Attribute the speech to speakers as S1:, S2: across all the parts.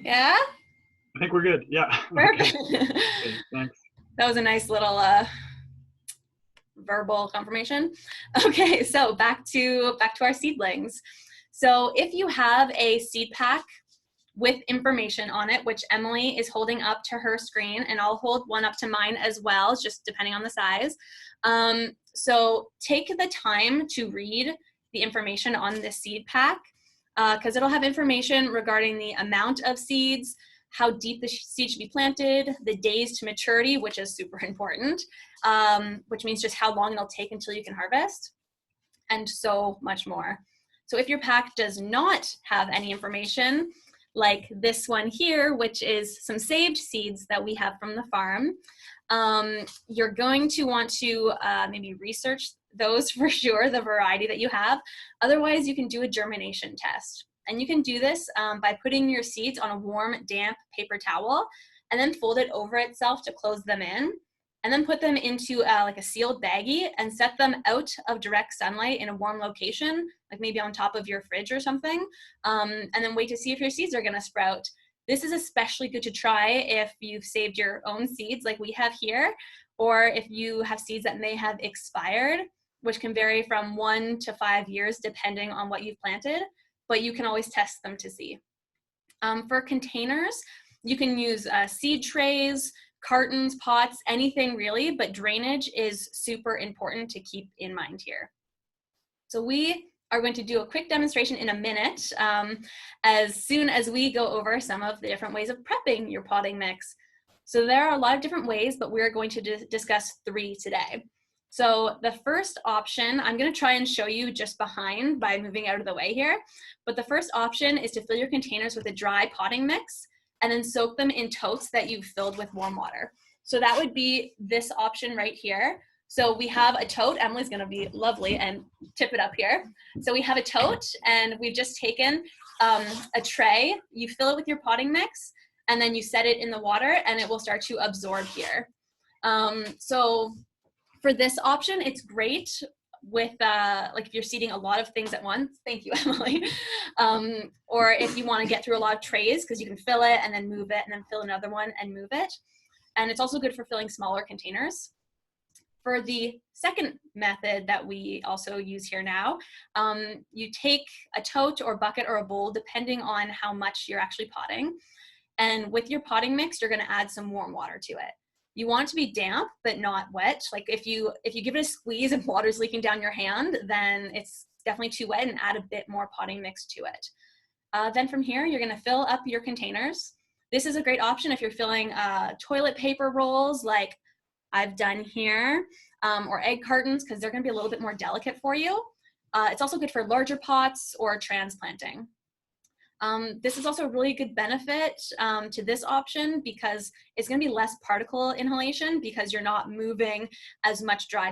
S1: Yeah?
S2: I think we're good. Yeah.
S1: Perfect.
S2: Okay, thanks.
S1: That was a nice little verbal confirmation. Okay, so back to our seedlings. So if you have a seed pack with information on it, which Emily is holding up to her screen, and I'll hold one up to mine as well, just depending on the size. So take the time to read the information on this seed pack, because it'll have information regarding the amount of seeds, how deep the seed should be planted, the days to maturity, which is super important, which means just how long it'll take until you can harvest, and so much more. So if your pack does not have any information, like this one here, which is some saved seeds that we have from the farm, you're going to want to maybe research those for sure, the variety that you have. Otherwise, you can do a germination test. And you can do this by putting your seeds on a warm, damp paper towel and then fold it over itself to close them in. And then put them into like a sealed baggie and set them out of direct sunlight in a warm location, like maybe on top of your fridge or something, and then wait to see if your seeds are gonna sprout. This is especially good to try if you've saved your own seeds like we have here, or if you have seeds that may have expired, which can vary from 1 to 5 years depending on what you've planted, but you can always test them to see. For containers, you can use seed trays, cartons, pots, anything really, but drainage is super important to keep in mind here. So we are going to do a quick demonstration in a minute as soon as we go over some of the different ways of prepping your potting mix. So there are a lot of different ways, but we're going to discuss 3 today. So the first option, I'm going to try and show you just behind by moving out of the way here, but the first option is to fill your containers with a dry potting mix and then soak them in totes that you've filled with warm water. So that would be this option right here. So we have a tote. Emily's gonna be lovely and tip it up here. So we have a tote and we've just taken a tray. You fill it with your potting mix and then you set it in the water and it will start to absorb here. So for this option, it's great with like if you're seeding a lot of things at once. Thank you, Emily. Or if you want to get through a lot of trays, because you can fill it and then move it and then fill another one and move it. And it's also good for filling smaller containers. For the second method that we also use here now, you take a tote or bucket or a bowl, depending on how much you're actually potting. And with your potting mix, you're going to add some warm water to it. You want it to be damp, but not wet. Like if you give it a squeeze and water's leaking down your hand, then it's definitely too wet, and add a bit more potting mix to it. Then from here, you're gonna fill up your containers. This is a great option if you're filling toilet paper rolls like I've done here, or egg cartons, because they're gonna be a little bit more delicate for you. It's also good for larger pots or transplanting. This is also a really good benefit to this option because it's going to be less particle inhalation because you're not moving as much dry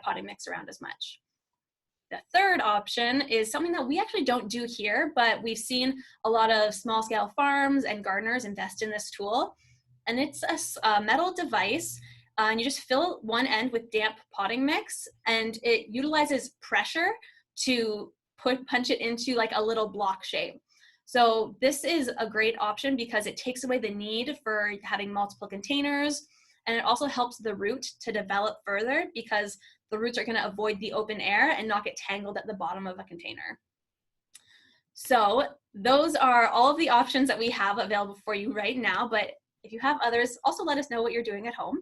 S1: potting mix around as much. The third option is something that we actually don't do here, but we've seen a lot of small scale farms and gardeners invest in this tool. And it's a metal device, and you just fill one end with damp potting mix, and it utilizes pressure to punch it into like a little block shape. So this is a great option because it takes away the need for having multiple containers, and it also helps the root to develop further because the roots are going to avoid the open air and not get tangled at the bottom of a container. So those are all of the options that we have available for you right now, but if you have others, also let us know what you're doing at home.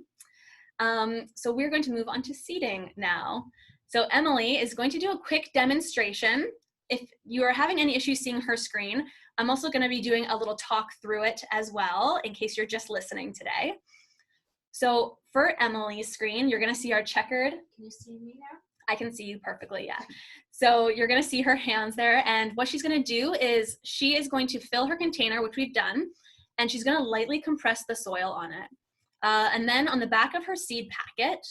S1: So we're going to move on to seeding now. So Emily is going to do a quick demonstration. If you are having any issues seeing her screen, I'm also going to be doing a little talk through it as well, in case you're just listening today. So for Emily's screen, you're going to see our checkered.
S3: Can you see me now?
S1: I can see you perfectly, yeah. So you're going to see her hands there, and what she's going to do is she is going to fill her container, which we've done, and she's going to lightly compress the soil on it. And then on the back of her seed packet,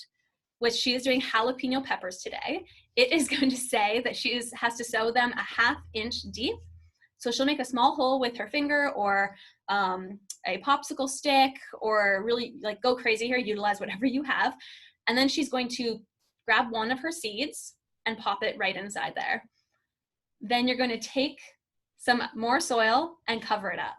S1: which she is doing jalapeno peppers today, it is going to say that she has to sow them a ½ inch deep. So she'll make a small hole with her finger or a popsicle stick, or really like go crazy here, utilize whatever you have. And then she's going to grab one of her seeds and pop it right inside there. Then you're going to take some more soil and cover it up.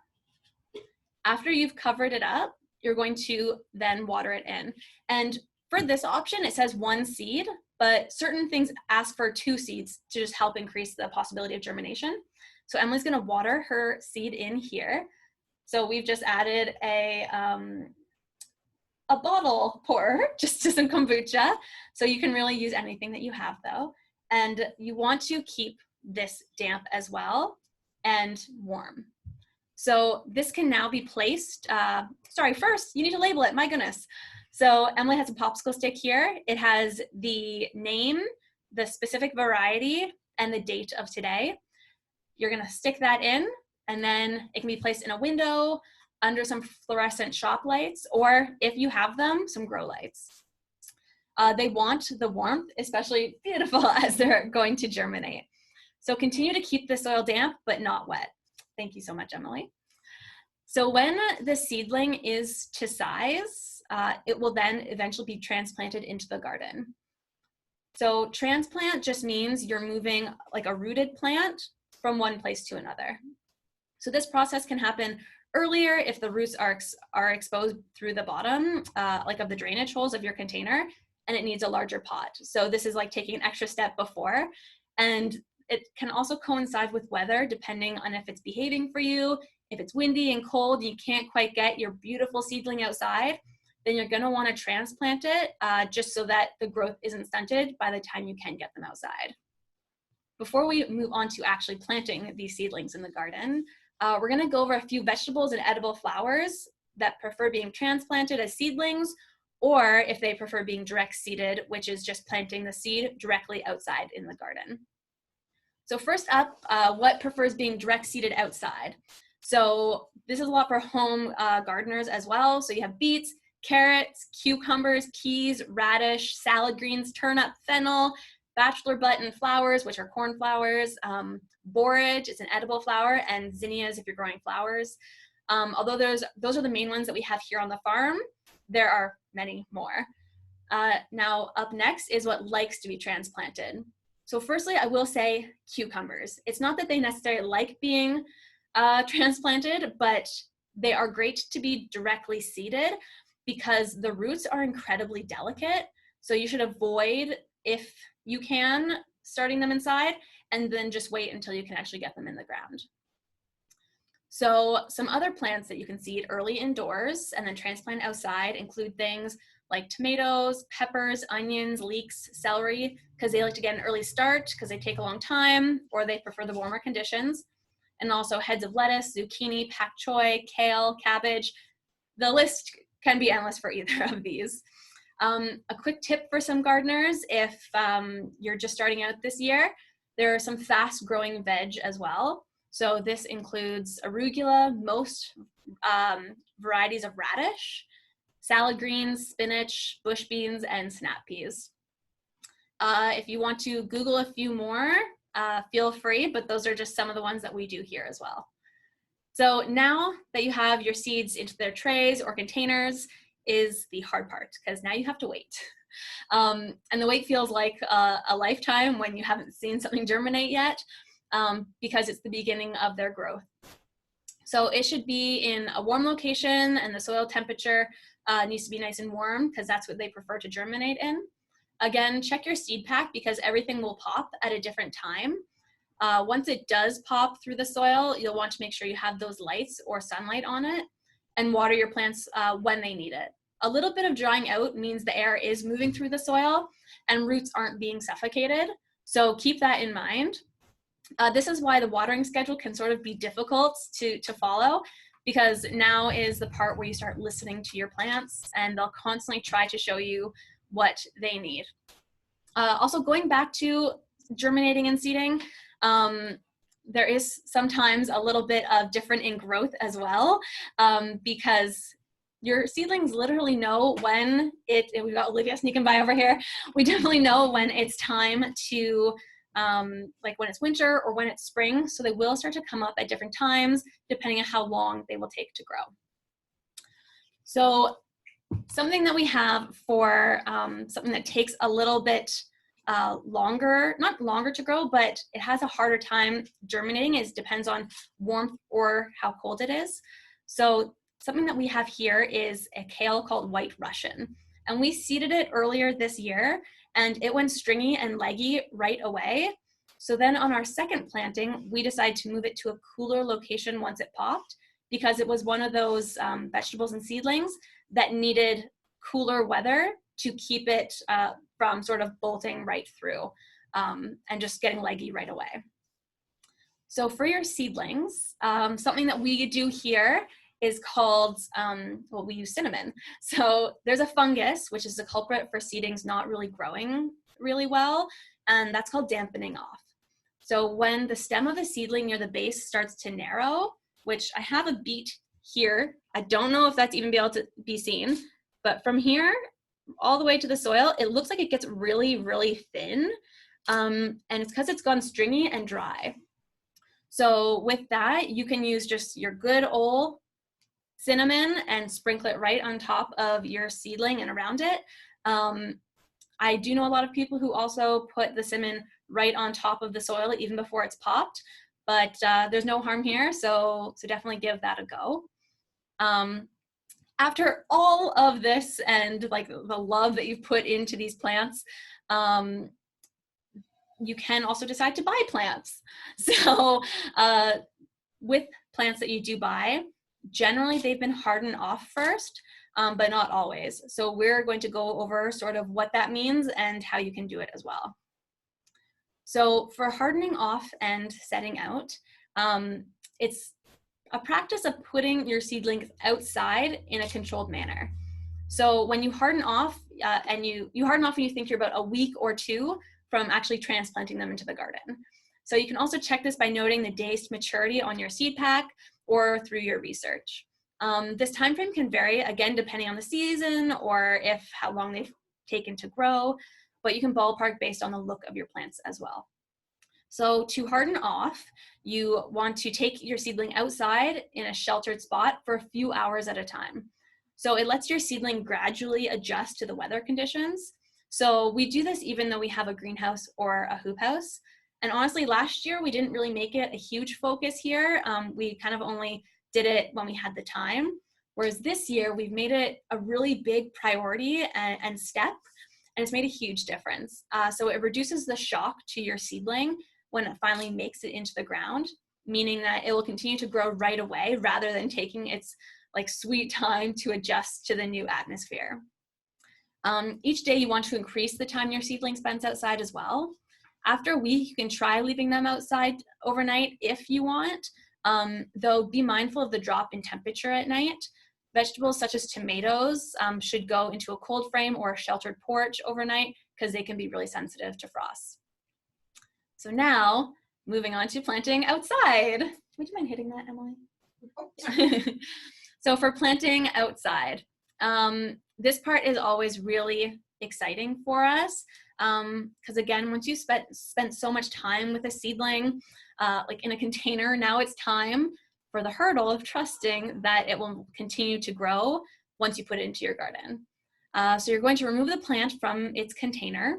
S1: After you've covered it up, you're going to then water it in. And for this option, it says 1 seed, but certain things ask for 2 seeds to just help increase the possibility of germination. So Emily's gonna water her seed in here. So we've just added a bottle pour just to some kombucha. So you can really use anything that you have though. And you want to keep this damp as well and warm. So this can now be placed, first you need to label it, my goodness. So Emily has a popsicle stick here. It has the name, the specific variety, and the date of today. You're gonna stick that in, and then it can be placed in a window, under some fluorescent shop lights, or if you have them, some grow lights. They want the warmth, especially beautiful as they're going to germinate. So continue to keep the soil damp, but not wet. Thank you so much, Emily. So when the seedling is to size, it will then eventually be transplanted into the garden. So transplant just means you're moving like a rooted plant from one place to another. So this process can happen earlier if the roots are exposed through the bottom, like of the drainage holes of your container, and it needs a larger pot. So this is like taking an extra step before, and it can also coincide with weather depending on if it's behaving for you. If it's windy and cold, you can't quite get your beautiful seedling outside, then you're gonna wanna transplant it just so that the growth isn't stunted by the time you can get them outside. Before we move on to actually planting these seedlings in the garden, we're gonna go over a few vegetables and edible flowers that prefer being transplanted as seedlings, or if they prefer being direct seeded, which is just planting the seed directly outside in the garden. So first up, what prefers being direct seeded outside? So this is a lot for home gardeners as well. So you have beets, carrots, cucumbers, peas, radish, salad greens, turnip, fennel, bachelor button flowers, which are cornflowers, borage, it's an edible flower, and zinnias if you're growing flowers. Although those are the main ones that we have here on the farm, there are many more. Now up next is what likes to be transplanted. So firstly, I will say cucumbers. It's not that they necessarily like being transplanted, but they are great to be directly seeded because the roots are incredibly delicate. So you should avoid, if you can, starting them inside, and then just wait until you can actually get them in the ground. So some other plants that you can seed early indoors and then transplant outside include things like tomatoes, peppers, onions, leeks, celery, because they like to get an early start because they take a long time, or they prefer the warmer conditions. And also heads of lettuce, zucchini, pak choi, kale, cabbage. The list can be endless for either of these. A quick tip for some gardeners, if you're just starting out this year, there are some fast growing veg as well. So this includes arugula, most varieties of radish, salad greens, spinach, bush beans, and snap peas. If you want to Google a few more, feel free, but those are just some of the ones that we do here as well. So now that you have your seeds into their trays or containers is the hard part, because now you have to wait. And the wait feels like a lifetime when you haven't seen something germinate yet, because it's the beginning of their growth. So it should be in a warm location, and the soil temperature needs to be nice and warm because that's what they prefer to germinate in. Again, check your seed pack because everything will pop at a different time. Once it does pop through the soil, you'll want to make sure you have those lights or sunlight on it, and water your plants when they need it. A little bit of drying out means the air is moving through the soil and roots aren't being suffocated. So keep that in mind. This is why the watering schedule can sort of be difficult to follow, because now is the part where you start listening to your plants and they'll constantly try to show you what they need. Also, going back to germinating and seeding, there is sometimes a little bit of different in growth as well, because your seedlings literally know when we've got Olivia sneaking by over here, we definitely know when it's time to, like when it's winter or when it's spring, so they will start to come up at different times depending on how long they will take to grow. So something that we have for something that takes a little bit longer, not longer to grow, but it has a harder time germinating, depends on warmth or how cold it is. So something that we have here is a kale called White Russian. And we seeded it earlier this year, and it went stringy and leggy right away. So then on our second planting, we decided to move it to a cooler location once it popped, because it was one of those vegetables and seedlings that needed cooler weather to keep it from sort of bolting right through and just getting leggy right away. So for your seedlings, something that we do here is called, well, we use cinnamon. So there's a fungus, which is the culprit for seedlings not really growing really well, and that's called dampening off. So when the stem of the seedling near the base starts to narrow, which I have a beat here, I don't know if that's even able to be seen, but from here all the way to the soil, it looks like it gets really, really thin, and it's because it's gone stringy and dry. So with that, you can use just your good old cinnamon and sprinkle it right on top of your seedling and around it. I do know a lot of people who also put the cinnamon right on top of the soil even before it's popped, but there's no harm here, so definitely give that a go. After all of this and like the love that you've put into these plants, you can also decide to buy plants. So with plants that you do buy, generally they've been hardened off first, but not always. So we're going to go over sort of what that means and how you can do it as well. So for hardening off and setting out, it's a practice of putting your seedlings outside in a controlled manner. So when you harden off, and you harden off and you think you're about a week or two from actually transplanting them into the garden. So you can also check this by noting the days to maturity on your seed pack or through your research. This time frame can vary, again, depending on the season or if how long they've taken to grow, but you can ballpark based on the look of your plants as well. So to harden off, you want to take your seedling outside in a sheltered spot for a few hours at a time. So it lets your seedling gradually adjust to the weather conditions. So we do this even though we have a greenhouse or a hoop house. And honestly, last year we didn't really make it a huge focus here. We kind of only did it when we had the time. Whereas this year we've made it a really big priority and step, and it's made a huge difference. So it reduces the shock to your seedling when it finally makes it into the ground, meaning that it will continue to grow right away rather than taking its like sweet time to adjust to the new atmosphere. Each day you want to increase the time your seedling spends outside as well. After a week, you can try leaving them outside overnight if you want, though be mindful of the drop in temperature at night. Vegetables such as tomatoes should go into a cold frame or a sheltered porch overnight because they can be really sensitive to frost. So now, moving on to planting outside. Would you mind hitting that, Emily? So for planting outside, this part is always really exciting for us because again, once you spent so much time with a seedling, like in a container, now it's time for the hurdle of trusting that it will continue to grow once you put it into your garden. So you're going to remove the plant from its container,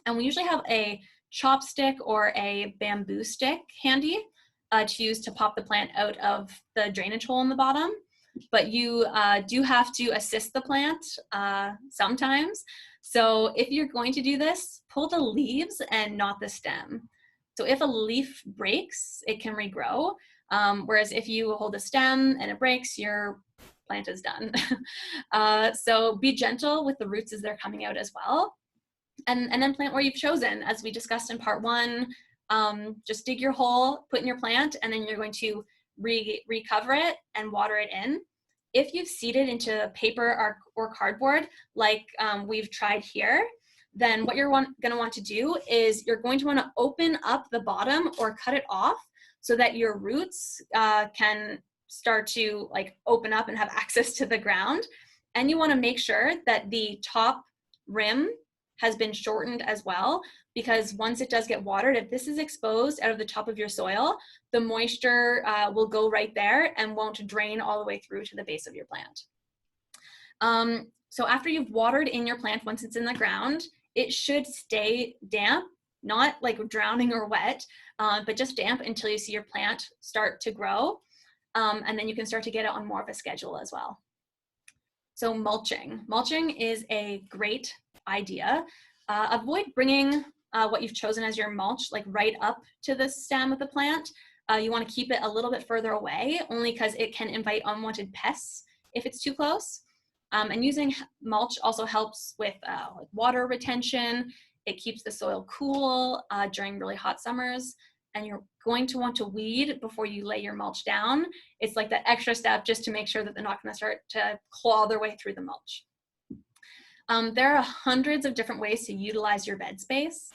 S1: and we usually have a chopstick or a bamboo stick handy to use to pop the plant out of the drainage hole in the bottom. But you do have to assist the plant sometimes. So if you're going to do this, pull the leaves and not the stem. So if a leaf breaks, it can regrow. Whereas if you hold a stem and it breaks, your plant is done. So be gentle with the roots as they're coming out as well. And then plant where you've chosen, as we discussed in part one. Just dig your hole, put in your plant, and then you're going to recover it and water it in. If you've seeded into paper or cardboard, like we've tried here, then what you're going to want to do is you're going to want to open up the bottom or cut it off so that your roots can start to like open up and have access to the ground. And you want to make sure that the top rim has been shortened as well, because once it does get watered, if this is exposed out of the top of your soil, the moisture will go right there and won't drain all the way through to the base of your plant. So after you've watered in your plant, once it's in the ground, it should stay damp, not like drowning or wet, but just damp until you see your plant start to grow. and then you can start to get it on more of a schedule as well. So mulching. Mulching is a great idea. Avoid bringing what you've chosen as your mulch like right up to the stem of the plant. You want to keep it a little bit further away, only because it can invite unwanted pests if it's too close. And using mulch also helps with like water retention. It keeps the soil cool during really hot summers. And you're going to want to weed before you lay your mulch down. It's like that extra step just to make sure that they're not going to start to claw their way through the mulch. There are hundreds of different ways to utilize your bed space.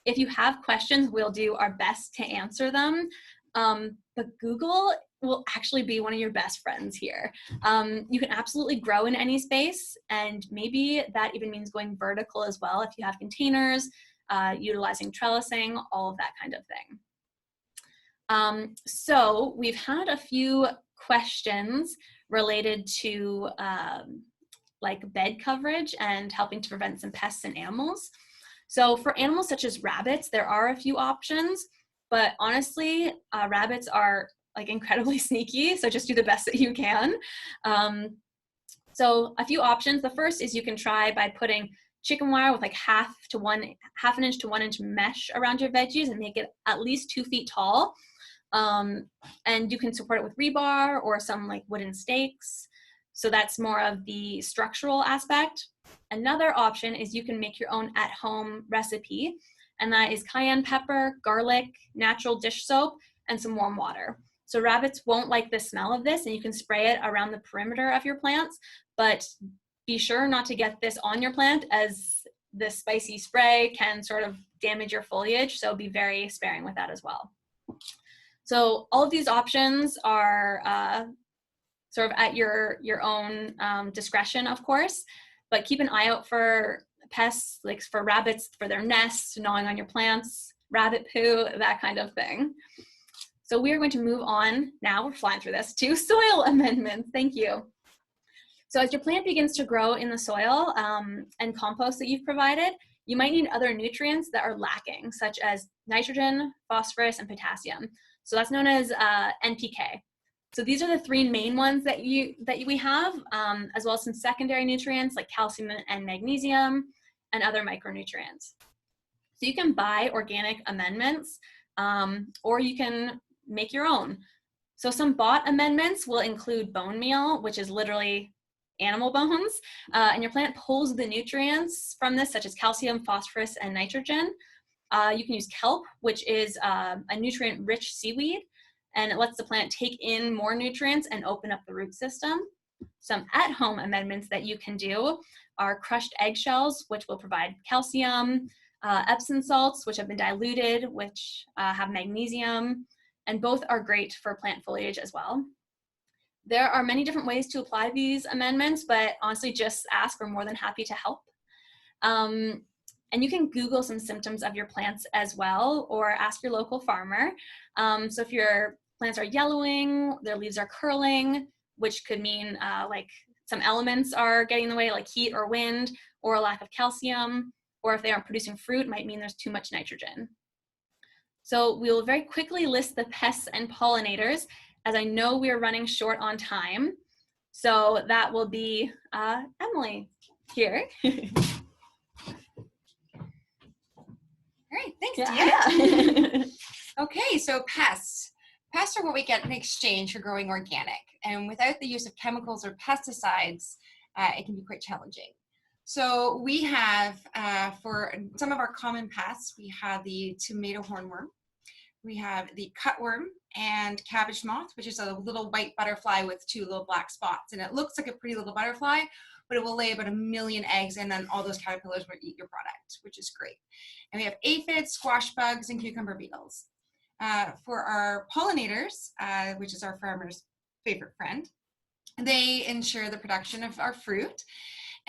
S1: If you have questions, we'll do our best to answer them. But Google will actually be one of your best friends here. You can absolutely grow in any space, and maybe that even means going vertical as well if you have containers, utilizing trellising, all of that kind of thing. So we've had a few questions related to like bed coverage and helping to prevent some pests and animals. So for animals such as rabbits, there are a few options, but honestly, rabbits are like incredibly sneaky, so just do the best that you can. So a few options. The first is you can try by putting chicken wire with like half an inch to 1 inch mesh around your veggies and make it at least 2 feet tall. And you can support it with rebar or some like wooden stakes. So that's more of the structural aspect. Another option is you can make your own at-home recipe, and that is cayenne pepper, garlic, natural dish soap, and some warm water. So rabbits won't like the smell of this, and you can spray it around the perimeter of your plants, but be sure not to get this on your plant, as the spicy spray can sort of damage your foliage, so be very sparing with that as well. So all of these options are sort of at your own discretion, of course, but keep an eye out for pests, like for rabbits, for their nests, gnawing on your plants, rabbit poo, that kind of thing. So we are going to move on now, we're flying through this, to soil amendments. Thank you. So as your plant begins to grow in the soil and compost that you've provided, you might need other nutrients that are lacking, such as nitrogen, phosphorus, and potassium. So that's known as NPK. So these are the 3 main ones that we have, as well as some secondary nutrients like calcium and magnesium and other micronutrients. So you can buy organic amendments, or you can make your own. So some bought amendments will include bone meal, which is literally animal bones, and your plant pulls the nutrients from this, such as calcium, phosphorus, and nitrogen. You can use kelp, which is a nutrient-rich seaweed, and it lets the plant take in more nutrients and open up the root system. Some at-home amendments that you can do are crushed eggshells, which will provide calcium, Epsom salts, which have been diluted, which have magnesium, and both are great for plant foliage as well. There are many different ways to apply these amendments, but honestly, just ask. We're more than happy to help. And you can Google some symptoms of your plants as well, or ask your local farmer. So if your plants are yellowing, their leaves are curling, which could mean like some elements are getting in the way, like heat or wind, or a lack of calcium, or if they aren't producing fruit, it might mean there's too much nitrogen. So we will very quickly list the pests and pollinators, as I know we are running short on time. So that will be Emily here.
S3: All right, thanks,
S1: Yeah.
S3: Dia. Okay, so pests. Pests are what we get in exchange for growing organic. And without the use of chemicals or pesticides, it can be quite challenging. So we have, for some of our common pests, we have the tomato hornworm, we have the cutworm and cabbage moth, which is a little white butterfly with 2 little black spots. And it looks like a pretty little butterfly, but it will lay about 1 million eggs, and then all those caterpillars will eat your product, which is great. And we have aphids, squash bugs, and cucumber beetles. For our pollinators, which is our farmer's favorite friend, they ensure the production of our fruit.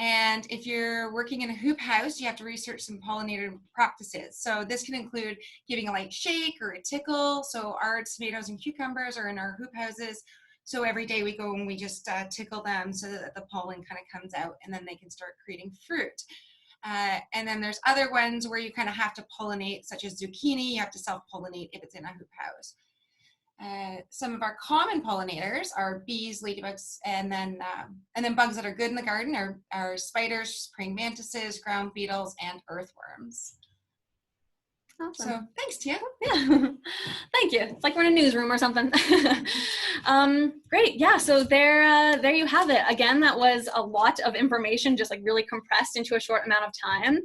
S3: And if you're working in a hoop house, you have to research some pollinator practices. So this can include giving a light shake or a tickle. So our tomatoes and cucumbers are in our hoop houses. So every day we go and we just tickle them so that the pollen kind of comes out, and then they can start creating fruit. And then there's other ones where you kind of have to pollinate, such as zucchini. You have to self-pollinate if it's in a hoop house. Some of our common pollinators are bees, ladybugs, and then bugs that are good in the garden are spiders, praying mantises, ground beetles, and earthworms.
S1: Awesome.
S3: So thanks, Tia.
S1: Yeah, thank you. It's like we're in a newsroom or something. Great. Yeah. So there you have it. Again, that was a lot of information, just like really compressed into a short amount of time.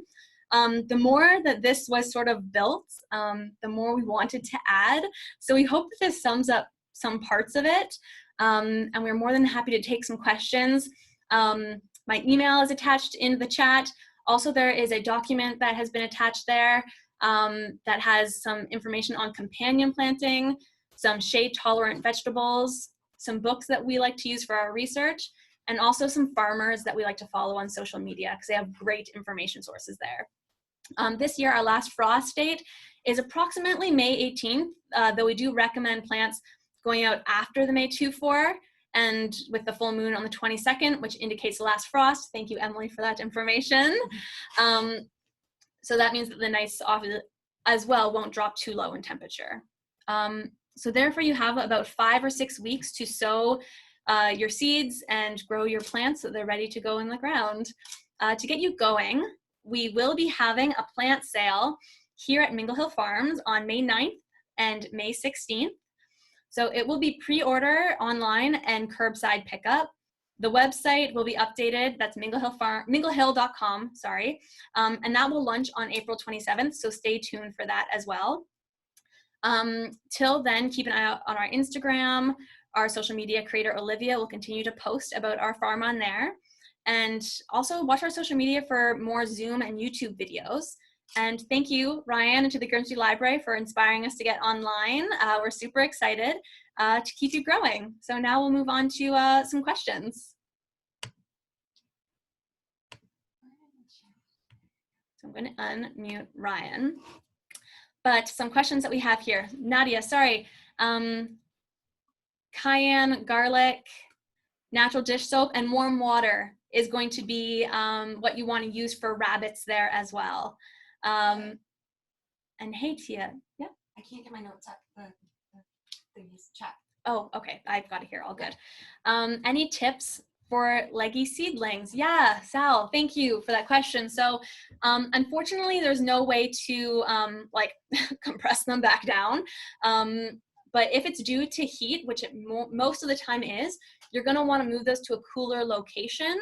S1: The more that this was sort of built, the more we wanted to add. So we hope that this sums up some parts of it. And we're more than happy to take some questions. My email is attached in the chat. Also, there is a document that has been attached there that has some information on companion planting, some shade-tolerant vegetables, some books that we like to use for our research, and also some farmers that we like to follow on social media because they have great information sources there. This year, our last frost date is approximately May 18th, though we do recommend plants going out after the May 2-4 and with the full moon on the 22nd, which indicates the last frost. Thank you, Emily, for that information. So that means that the nights off as well won't drop too low in temperature. So therefore you have about 5 or 6 weeks to sow your seeds and grow your plants so they're ready to go in the ground. To get you going, we will be having a plant sale here at Mingle Hill Farms on May 9th and May 16th. So it will be pre-order online and curbside pickup. The website will be updated. That's minglehill.com, sorry. And that will launch on April 27th, so stay tuned for that as well. Till then, keep an eye out on our Instagram. Our social media creator, Olivia, will continue to post about our farm on there. And also watch our social media for more Zoom and YouTube videos. And thank you, Ryan, and to the Grimsby Library for inspiring us to get online. We're super excited to keep you growing. So now we'll move on to some questions. So I'm going to unmute Ryan. But some questions that we have here. Nadia, sorry. Cayenne, garlic, natural dish soap, and warm water is going to be what you want to use for rabbits there as well. And hey, Tia. Yeah.
S3: I can't get my notes up. The chat.
S1: Oh, okay. I've got it here. All good. Any tips for leggy seedlings? Yeah, Sal, thank you for that question. So unfortunately, there's no way to like compress them back down. But if it's due to heat, which it most of the time is, you're going to want to move those to a cooler location.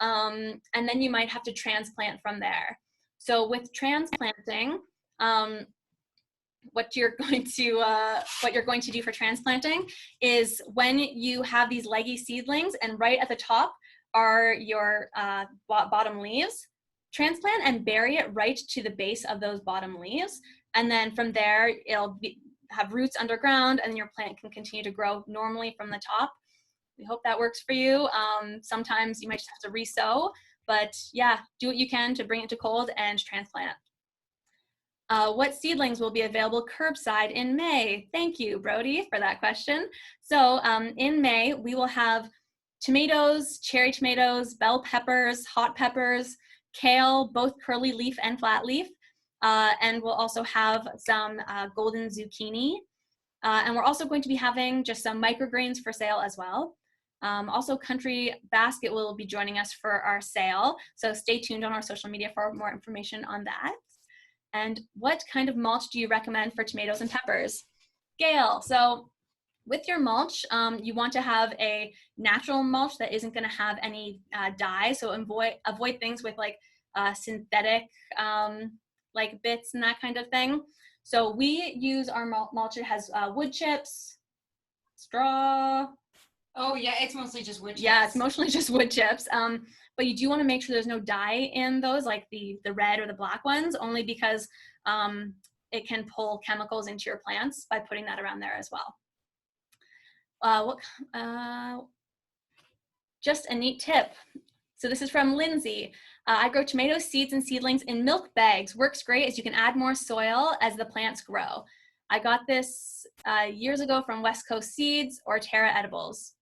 S1: And then you might have to transplant from there. So with transplanting, what you're going to do for transplanting is when you have these leggy seedlings and right at the top are your bottom leaves, transplant and bury it right to the base of those bottom leaves. And then from there, it'll have roots underground and your plant can continue to grow normally from the top. We hope that works for you. Sometimes you might just have to re-sow, but yeah, do what you can to bring it to cold and transplant. What seedlings will be available curbside in May? Thank you, Brody, for that question. So in May, we will have tomatoes, cherry tomatoes, bell peppers, hot peppers, kale, both curly leaf and flat leaf. And we'll also have some golden zucchini. And we're also going to be having just some microgreens for sale as well. Also, Country Basket will be joining us for our sale. So stay tuned on our social media for more information on that. And what kind of mulch do you recommend for tomatoes and peppers? Gail, so with your mulch, you want to have a natural mulch that isn't going to have any dye. So avoid things with like synthetic like bits and that kind of thing. So we use our mulch. It has wood chips, straw.
S3: Oh yeah, it's mostly just wood chips.
S1: Yeah, it's mostly just wood chips. But you do want to make sure there's no dye in those, like the red or the black ones, only because it can pull chemicals into your plants by putting that around there as well. Just a neat tip. So this is from Lindsay. I grow tomato seeds and seedlings in milk bags. Works great as you can add more soil as the plants grow. I got this years ago from West Coast Seeds or Terra Edibles.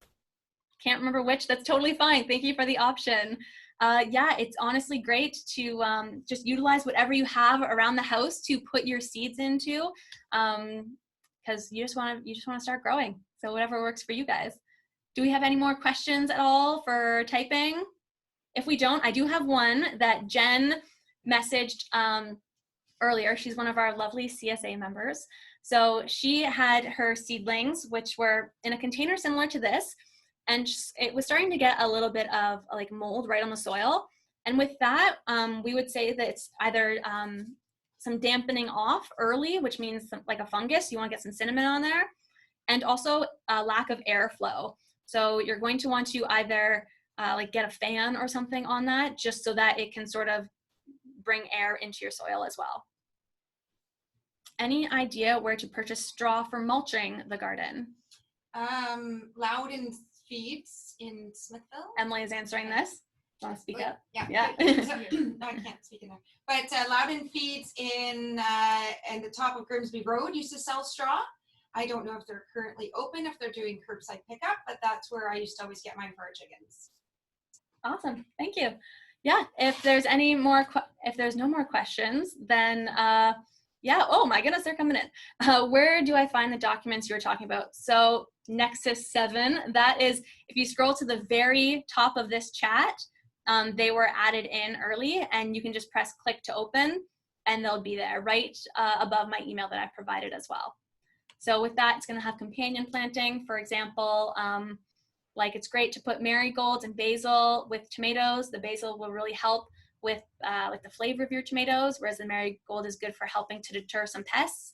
S1: Can't remember which. That's totally fine. Thank you for the option. Yeah, it's honestly great to just utilize whatever you have around the house to put your seeds into, because because you just want to start growing. So whatever works for you guys. Do we have any more questions at all for typing? If we don't, I do have one that Jen messaged earlier. She's one of our lovely CSA members. So she had her seedlings, which were in a container similar to this, and it was starting to get a little bit of like mold right on the soil. And with that, we would say that it's either some dampening off early, which means like a fungus, you want to get some cinnamon on there, and also a lack of airflow. So you're going to want to either like get a fan or something on that, just so that it can sort of bring air into your soil as well. Any idea where to purchase straw for mulching the garden?
S3: Loudon Feeds in Smithville.
S1: Emily is answering this. Want to speak up?
S3: Yeah.
S1: Yeah.
S3: No, I can't speak in there. But Loudon Feeds in the top of Grimsby Road used to sell straw. I don't know if they're currently open, if they're doing curbside pickup, but that's where I used to always get mine for our chickens.
S1: Awesome, thank you. Yeah, if there's any more, if there's no more questions, then yeah, oh my goodness, they're coming in. Where do I find the documents you were talking about? So Nexus 7, that is, if you scroll to the very top of this chat, they were added in early, and you can just press click to open, and they'll be there right above my email that I provided as well. So with that, it's going to have companion planting, for example, like it's great to put marigolds and basil with tomatoes. The basil will really help with like the flavor of your tomatoes, whereas the marigold is good for helping to deter some pests.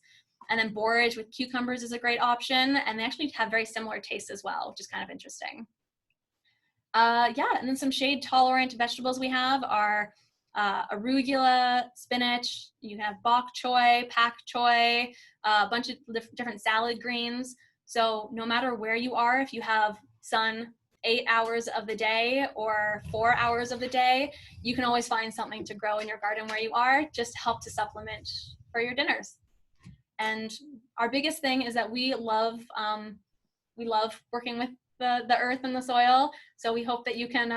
S1: And then borage with cucumbers is a great option, and they actually have very similar tastes as well, which is kind of interesting. Yeah, and then some shade tolerant vegetables we have are arugula, spinach, you have bok choy, pak choy, a bunch of different salad greens. So no matter where you are, if you have sun 8 hours of the day or 4 hours of the day, you can always find something to grow in your garden where you are, just to help to supplement for your dinners. And our biggest thing is that we love working with the earth and the soil. So we hope that you can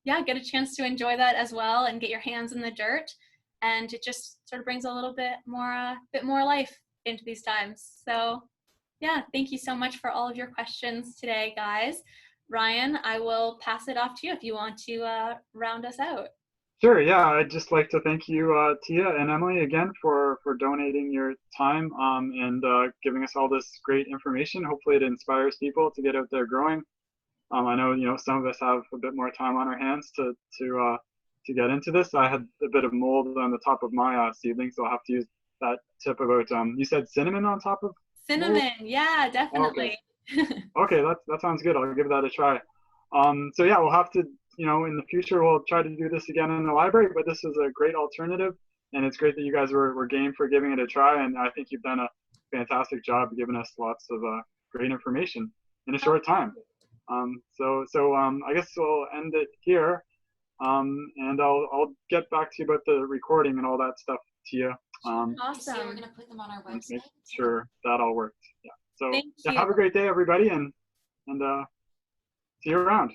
S1: yeah, get a chance to enjoy that as well and get your hands in the dirt. And it just sort of brings a little bit more life into these times. So yeah, thank you so much for all of your questions today, guys. Ryan, I will pass it off to you if you want to round us out.
S2: Sure. Yeah, I'd just like to thank you, Tia and Emily, again for donating your time and giving us all this great information. Hopefully, it inspires people to get out there growing. I know some of us have a bit more time on our hands to get into this. I had a bit of mold on the top of my seedlings, so I'll have to use that tip about. You said cinnamon on top of
S1: cinnamon.
S2: Mold?
S1: Yeah, definitely.
S2: Okay, that sounds good. I'll give that a try. So yeah, we'll have to, in the future, we'll try to do this again in the library, but this is a great alternative, and it's great that you guys were game for giving it a try, and I think you've done a fantastic job giving us lots of great information in a short time. So I guess we'll end it here, and I'll get back to you about the recording and all that stuff, Tia.
S1: Awesome.
S3: We're gonna put them on our website.
S2: Make sure that all worked. Yeah. So
S1: Thank
S2: yeah,
S1: you.
S2: have a great day, everybody, and see you around.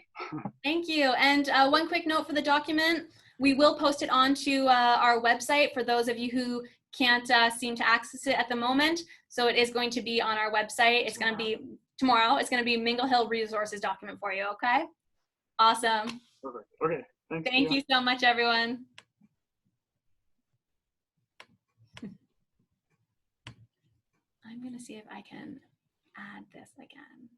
S1: Thank you. And one quick note for the document, we will post it onto our website for those of you who can't seem to access it at the moment. So it is going to be on our website. It's going to be tomorrow. It's going to be Mingle Hill Resources document for you. Okay. Awesome.
S2: Perfect. Okay. Thanks.
S1: Thank you so much, everyone. I'm going to see if I can add this again.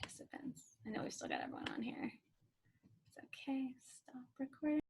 S1: Participants. I know we've still got everyone on here. It's okay. Stop recording.